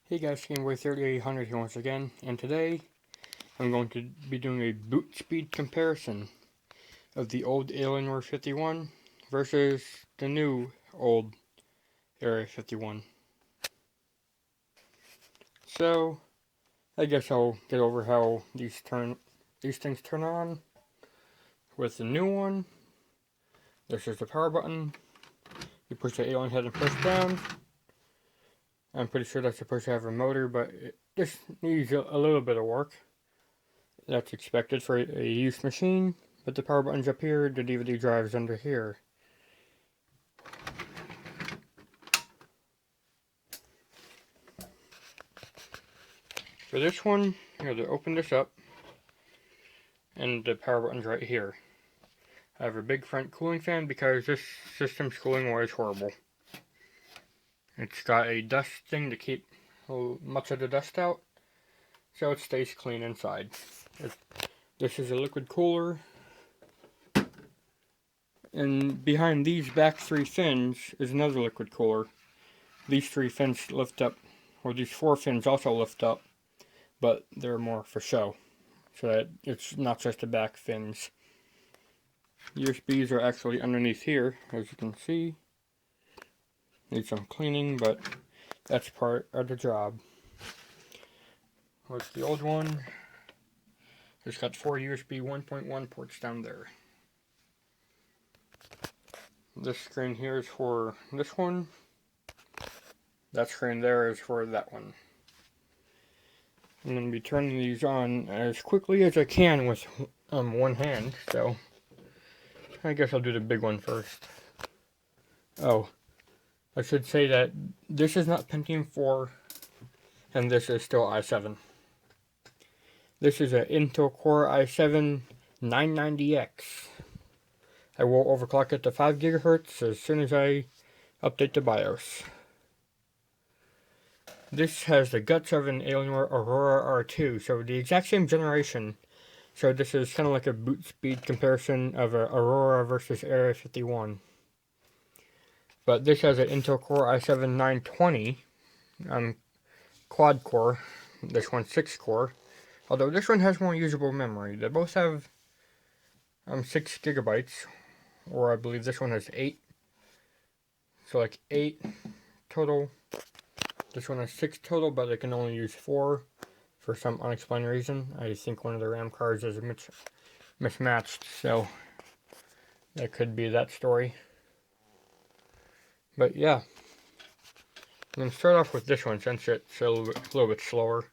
Hey guys, Gameboy 3800 here once again, and today I'm going to be doing a boot speed comparison of the old Alienware 51 versus the new old Area 51. So, I guess I'll get over how these things turn on. With the new one, this is the power button. You push the Alien head and push down. I'm pretty sure that's supposed to have a motor, but this needs a little bit of work. That's expected for a used machine, but the power button's up here, the DVD drive's under here. For this one, you have to open this up, and the power button's right here. I have a big front cooling fan because this system's cooling water is horrible. It's got a dust thing to keep much of the dust out, so it stays clean inside. This is a liquid cooler, and behind these back three fins is another liquid cooler. These three fins lift up, or these four fins also lift up, but they're more for show, so that it's not just the back fins. USBs are actually underneath here, as you can see. Need some cleaning, but that's part of the job. With the old one, it's got 4 USB 1.1 ports down there. This screen here is for this one. That screen there is for that one. I'm going to be turning these on as quickly as I can with one hand, so I guess I'll do the big one first. Oh, I should say that this is not Pentium 4, and this is still i7. This is an Intel Core i7 990X. I will overclock it to 5 GHz as soon as I update the BIOS. This has the guts of an Alienware Aurora R2, so the exact same generation. So this is kind of like a boot speed comparison of a Aurora versus Area 51. But this has an Intel Core i7 920 quad core. This one's 6 core. Although this one has more usable memory. They both have 6 gigabytes, or I believe this one has 8. So like 8 total. This one has 6 total, but it can only use 4 for some unexplained reason. I think one of the RAM cards is mismatched, so that could be that story. But yeah, I'm going to start off with this one since it's a little bit slower.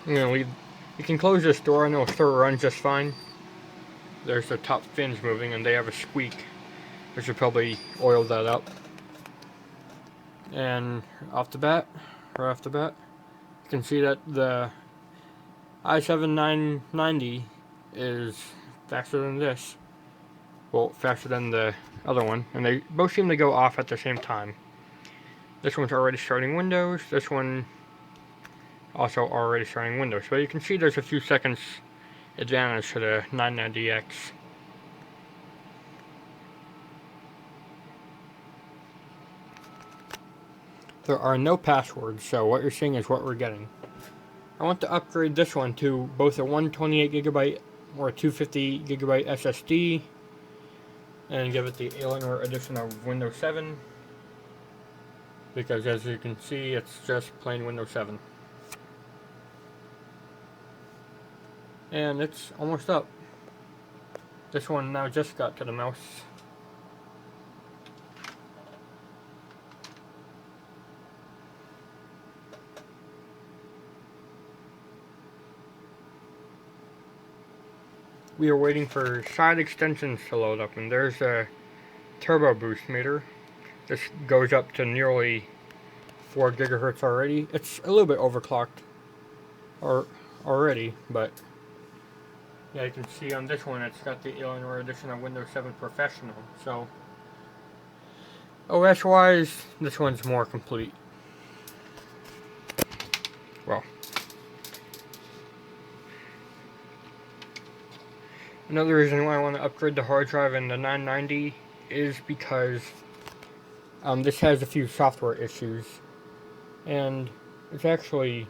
I'm going to leave. You can close this door. I know a store runs just fine. There's the top fins moving and they have a squeak. I should probably oil that up. And right off the bat, you can see that the i7 990 is faster than this. Well, faster than the other one. And they both seem to go off at the same time. This one's already starting Windows. This one also already starting Windows. So you can see there's a few seconds advantage to the 990X. There are no passwords, so what you're seeing is what we're getting. I want to upgrade this one to both a 128GB or a 250GB SSD and give it the Alienware edition of Windows 7, because as you can see, it's just plain Windows 7. And it's almost up. This one now just got to the mouse. We are waiting for side extensions to load up, and there's a turbo boost meter. This goes up to nearly 4 gigahertz already. It's a little bit overclocked already, but yeah, you can see on this one it's got the Alienware edition of Windows 7 Professional. So OS wise, this one's more complete. Well, another reason why I want to upgrade the hard drive in the 990 is because this has a few software issues, and it's actually,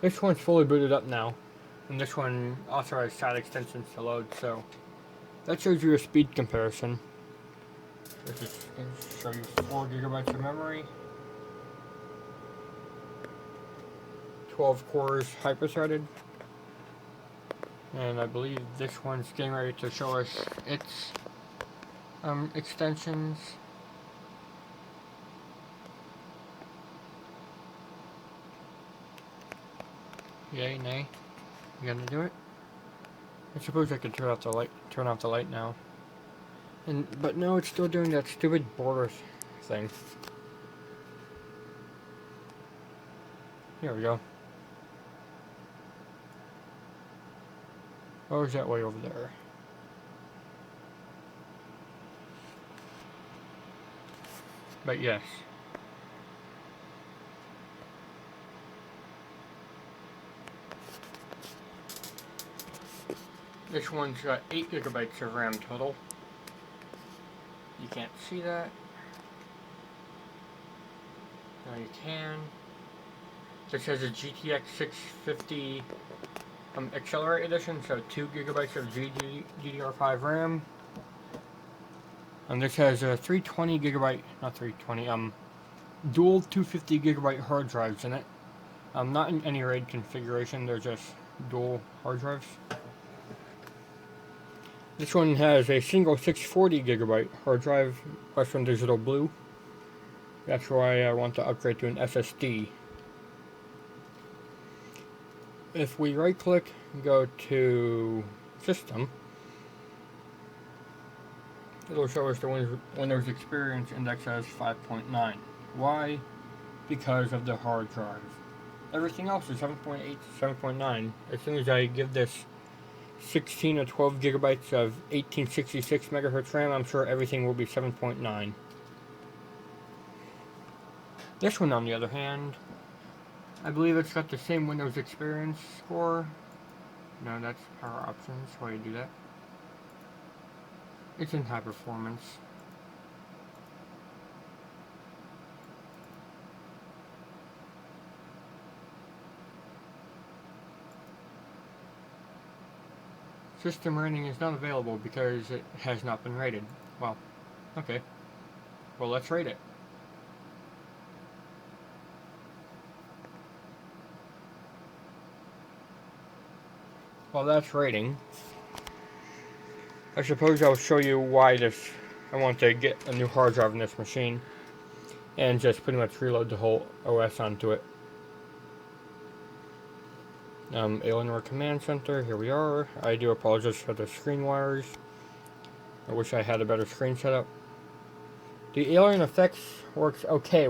this one's fully booted up now, and this one also has side extensions to load, so that shows you a speed comparison. Let's just show you 4 gigabytes of memory, 12 cores hyper-threaded, and I believe this one's getting ready to show us its extensions. Yay, nay? You gonna do it? I suppose I could turn off the light now. But no, it's still doing that stupid border thing. Here we go. Oh, is that way over there? But yes. This one's got 8 gigabytes of RAM total. You can't see that. Now you can. This has a GTX 650 Accelerate Edition, so 2 gigabytes of GDDR5 RAM. And this has a 320 gigabyte, not 320, dual 250 gigabyte hard drives in it. Not in any RAID configuration, they're just dual hard drives. This one has a single 640 gigabyte hard drive, Western Digital Blue. That's why I want to upgrade to an SSD. If we right click and go to System, it'll show us the Windows Experience Index as 5.9. Why? Because of the hard drive. Everything else is 7.8 to 7.9. As soon as I give this 16 or 12 gigabytes of 1866 megahertz RAM, I'm sure everything will be 7.9. This one, on the other hand, I believe it's got the same Windows Experience score. No, that's Power Options. Why do you do that? It's in high performance. System rating is not available because it has not been rated. Well, okay. Well, let's rate it. While that's rating, I suppose I'll show you why I want to get a new hard drive in this machine and just pretty much reload the whole OS onto it. Alienware Command Center, here we are. I do apologize for the screen wires. I wish I had a better screen setup. The Alien effects works okay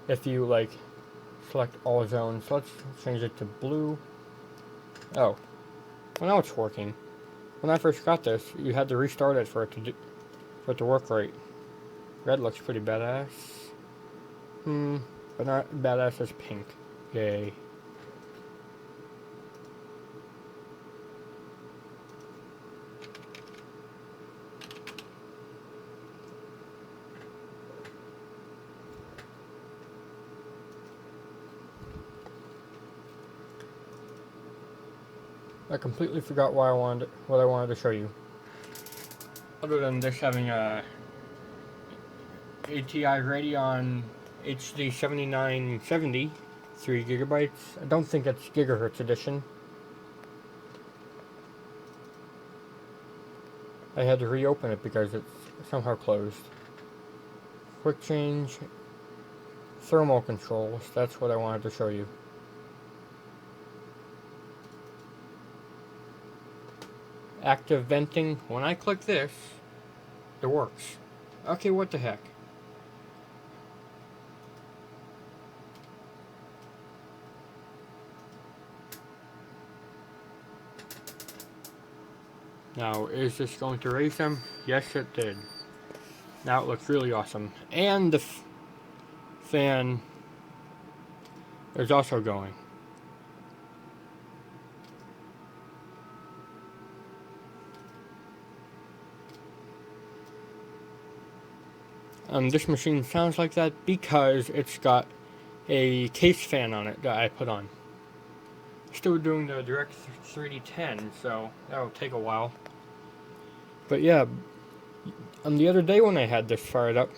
if you select all zones. So let's change it to blue. Oh, well now it's working. When I first got this, you had to restart it for it to work right. Red looks pretty badass. But not badass as pink. Yay. I completely forgot what I wanted to show you. Other than this having a ATI Radeon HD 7970, 3 gigabytes. I don't think it's gigahertz edition. I had to reopen it because it's somehow closed. Quick change, thermal controls, that's what I wanted to show you. Active venting, when I click this, it works. Okay, what the heck? Now, is this going to raise them? Yes, it did. Now it looks really awesome. And the fan is also going. This machine sounds like that because it's got a case fan on it that I put on. Still doing the Direct 3D10, so that'll take a while. But yeah, the other day when I had this fired up,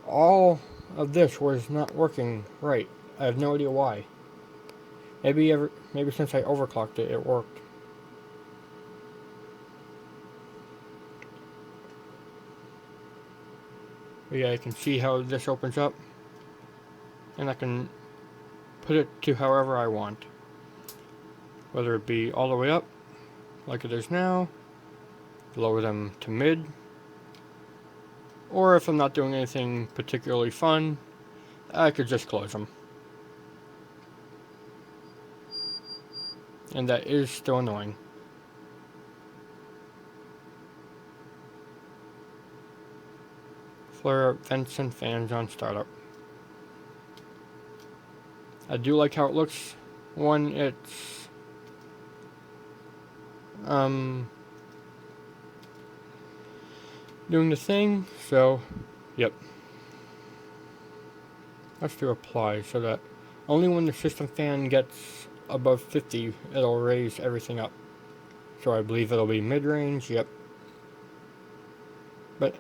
all of this was not working right. I have no idea why. Maybe since I overclocked it, it worked. But yeah, I can see how this opens up, and I can put it to however I want. Whether it be all the way up, like it is now, lower them to mid, or if I'm not doing anything particularly fun, I could just close them. And that is still annoying. Flare up vents and fans on startup. I do like how it looks when it's doing the thing, so yep. Let's do apply so that only when the system fan gets above 50 it'll raise everything up. So I believe it'll be mid-range, yep. But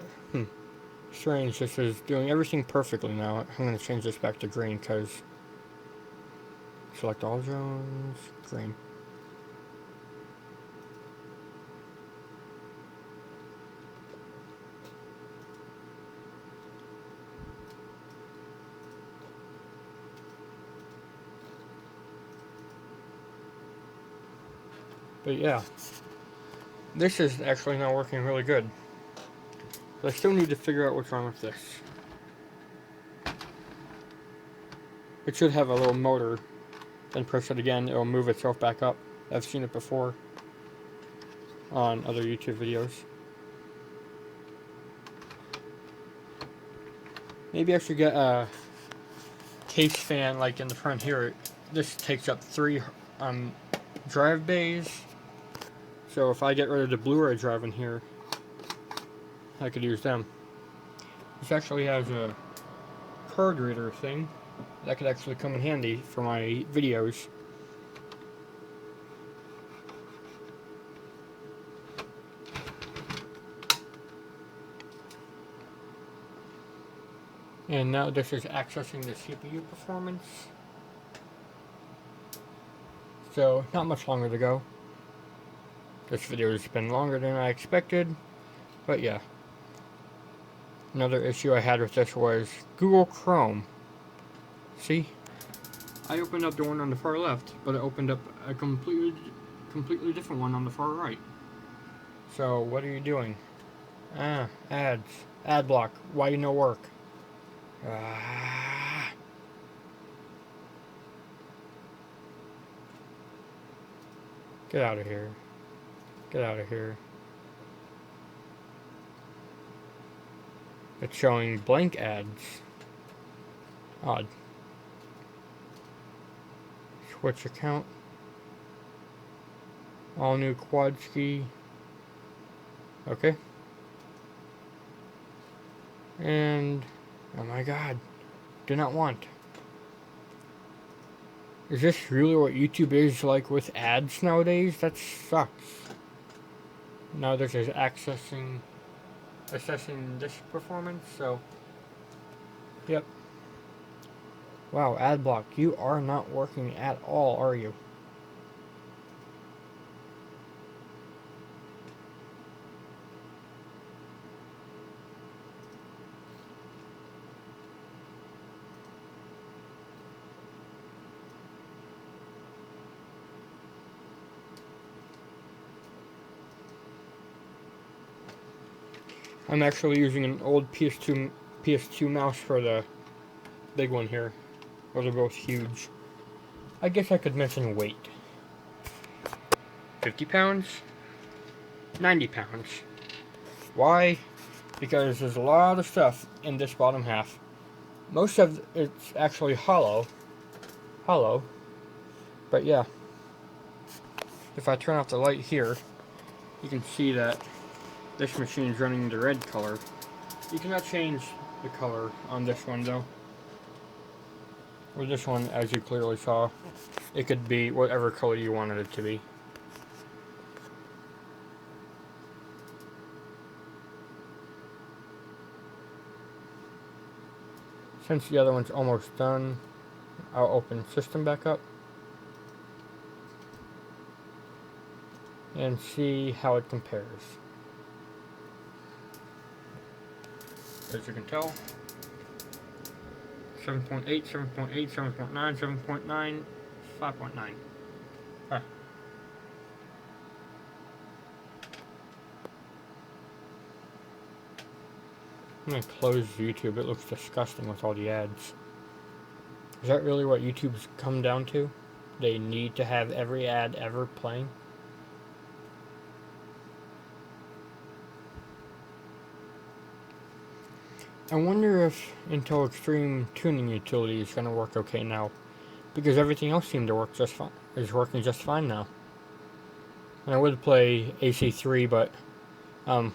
strange, this is doing everything perfectly now. I'm going to change this back to green because select all zones, green. But yeah, this is actually now working really good. But I still need to figure out what's wrong with this. It should have a little motor. Then press it again, it'll move itself back up. I've seen it before on other YouTube videos. Maybe I should get a case fan like in the front here. This takes up 3 drive bays. So if I get rid of the Blu-ray drive in here, I could use them. This actually has a card reader thing that could actually come in handy for my videos. And now this is accessing the CPU performance. So not much longer to go. This video has been longer than I expected, but yeah. Another issue I had with this was Google Chrome. See? I opened up the one on the far left, but it opened up a completely different one on the far right. So what are you doing? Ads. Ad block. Why you no work? Get out of here. Get out of here. It's showing blank ads. Odd. Switch account. All new quad ski. Okay. And oh my god. Do not want. Is this really what YouTube is like with ads nowadays? That sucks. Now this is assessing this performance, so yep. Wow, ad block, you are not working at all, are you? I'm actually using an old PS2 mouse for the big one here. Those are both huge. I guess I could mention weight. 50 pounds? 90 pounds. Why? Because there's a lot of stuff in this bottom half. Most of it's actually hollow. But yeah. If I turn off the light here, you can see that this machine is running the red color. You cannot change the color on this one though. With this one, as you clearly saw, it could be whatever color you wanted it to be. Since the other one's almost done, I'll open system back up and see how it compares. As you can tell, 7.8, 7.8, 7.9, 7.9, 5.9. Huh. I'm gonna close YouTube. It looks disgusting with all the ads. Is that really what YouTube's come down to? They need to have every ad ever playing? I wonder if Intel Extreme Tuning Utility is going to work okay now, because everything else seemed to work just fine. Is working just fine now. And I would play AC3, but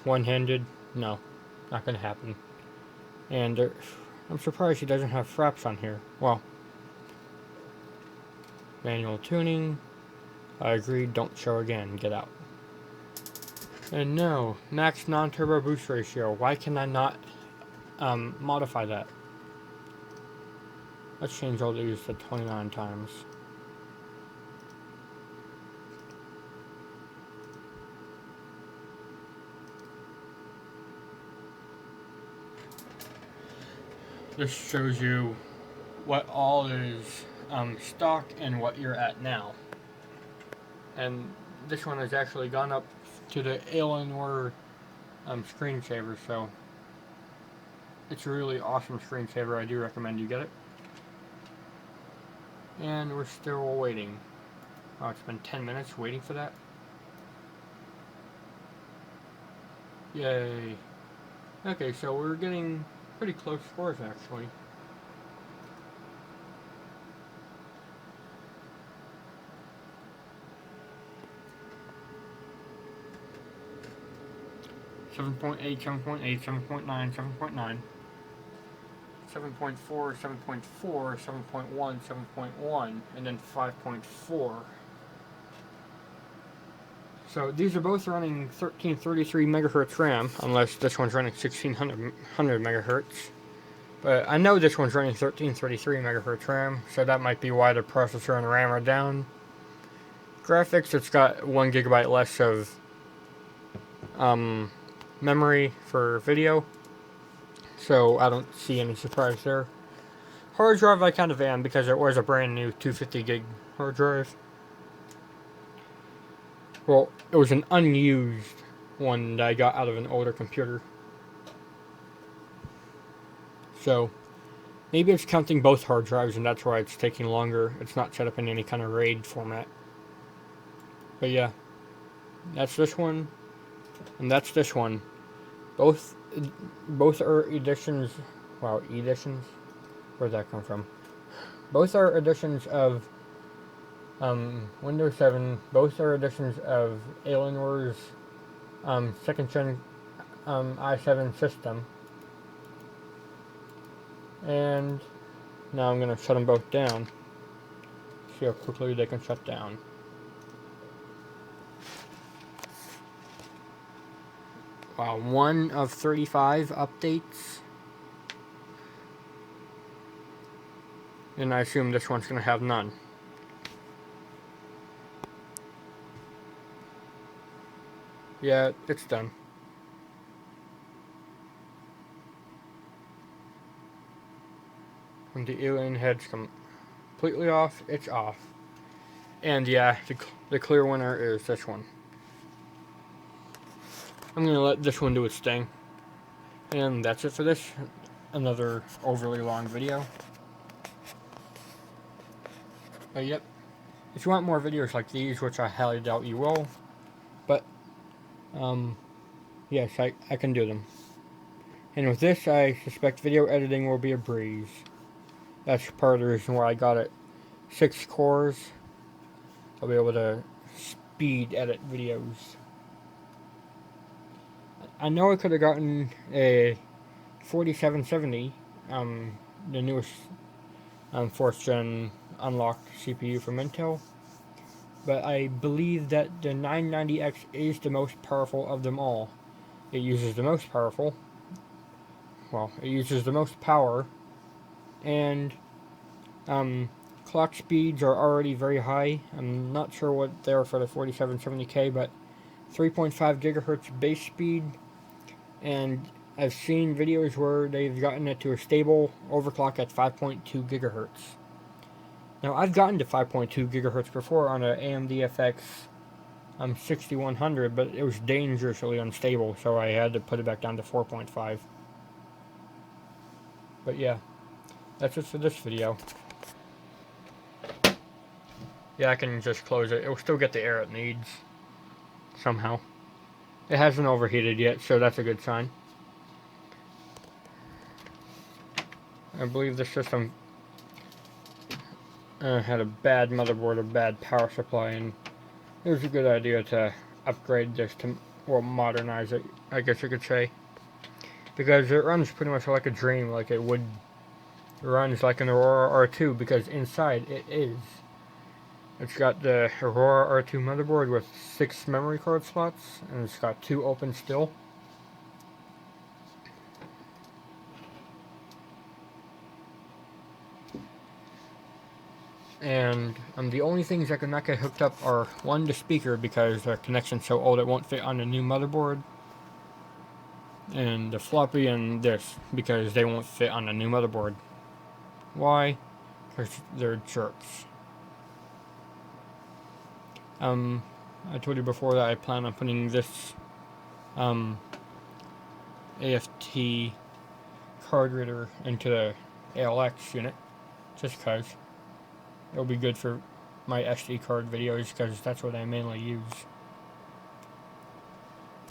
one-handed, no, not going to happen. And I'm surprised he doesn't have fraps on here. Well, manual tuning. I agree. Don't show again. Get out. And no, max non-turbo boost ratio. Why can I not modify that? Let's change all these to 29 times. This shows you what all is stock and what you're at now. And this one has actually gone up to the Alienware screensaver, so it's a really awesome screensaver. I do recommend you get it. And we're still waiting. Oh, it's been 10 minutes waiting for that. Yay. Okay, so we're getting pretty close scores actually. Seven point eight, 7.8, 7.9, 7.9, 7.4, 7.4, 7.1, 7.1, and then 5.4. So these are both running 1333 megahertz RAM, unless this one's running 1600 megahertz. But I know this one's running 1333 megahertz RAM, so that might be why the processor and RAM are down. Graphics, it's got 1 gigabyte less of memory for video, so I don't see any surprise there. Hard drive I kind of am, because it was a brand new 250 gig hard drive. Well, it was an unused one that I got out of an older computer. So, maybe it's counting both hard drives and that's why it's taking longer. It's not set up in any kind of RAID format. But yeah, that's this one, and that's this one. Both are editions. Wow, editions? Where'd that come from? Both are editions of Windows 7. Both are editions of Alienware's second gen i7 system. And now I'm going to shut them both down. See how quickly they can shut down. Wow, 1 of 35 updates. And I assume this one's going to have none. Yeah, it's done. When the alien head's completely off, it's off. And yeah, the clear winner is this one. I'm going to let this one do its thing. And that's it for this. Another overly long video. But yep. If you want more videos like these, which I highly doubt you will, but yes, I can do them. And with this, I suspect video editing will be a breeze. That's part of the reason why I got it 6 cores. I'll be able to speed edit videos. I know I could have gotten a 4770, the newest 4th gen unlocked CPU from Intel. But I believe that the 990X is the most powerful of them all. It uses the most powerful. Well, it uses the most power, and clock speeds are already very high. I'm not sure what they are for the 4770K, but 3.5 gigahertz base speed, and I've seen videos where they've gotten it to a stable overclock at 5.2 gigahertz. Now, I've gotten to 5.2 gigahertz before on an AMD FX 6100, but it was dangerously unstable, so I had to put it back down to 4.5. But yeah, that's it for this video. Yeah, I can just close it. It'll still get the air it needs, somehow. It hasn't overheated yet, so that's a good sign. I believe the system had a bad motherboard, a bad power supply, and it was a good idea to upgrade this to, well, modernize it, I guess you could say. Because it runs pretty much like a dream, like it would. It runs like an Aurora R2, because inside it is. It's got the Aurora R2 motherboard with 6 memory card slots, and it's got 2 open still. And the only things that could not get hooked up are, one, the speaker, because the connection's so old it won't fit on the new motherboard, and the floppy and this, because they won't fit on the new motherboard. Why? Because they're jerks. I told you before that I plan on putting this AFT card reader into the ALX unit, just because it'll be good for my SD card videos, because that's what I mainly use.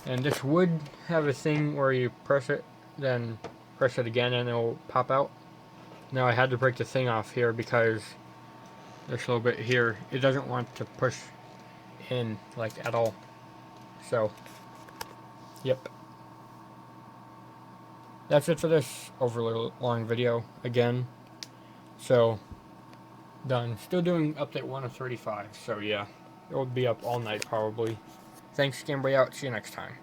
And this would have a thing where you press it, then press it again, and it'll pop out. Now I had to break the thing off here because this little bit here, it doesn't want to push in, like, at all. So, yep. That's it for this overly long video, again. So, done. Still doing update 1 of 35, so yeah. It will be up all night, probably. Thanks, Gameboy out. See you next time.